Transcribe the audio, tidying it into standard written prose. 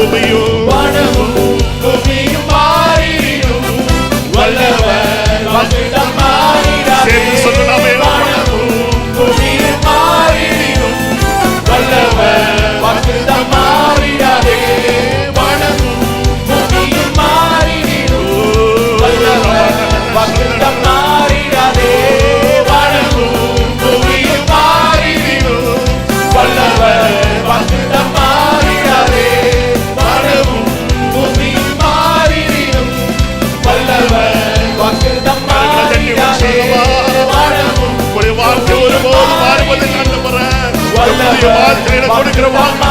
பூமியும் மாறிடும் வல்லவர் வாக்குத்தத்தம் மாறிடாதே. வானமும் பூமியும் மாறிடும் வல்லவர் வாக்குத்தத்தம் மாறிடாதே. வானமும் பூமியும் மாறிடும் வல்லவர் வாக்குத்தத்தம் மாறிடாதே. வானமும் பூமியும் மாறிடும் வல்லவர் வாக்குத்தத்தம் மாறிடாதே. வானமும் பூமியும் மாறிடும் வல்லவர் வாக்குத்தத்தம் மாறிடாதே. வானமும் ஒரு வார்த்தை ஒருபோது மாறுவதை கண்டு வர கொடுக்கிற வாக்கு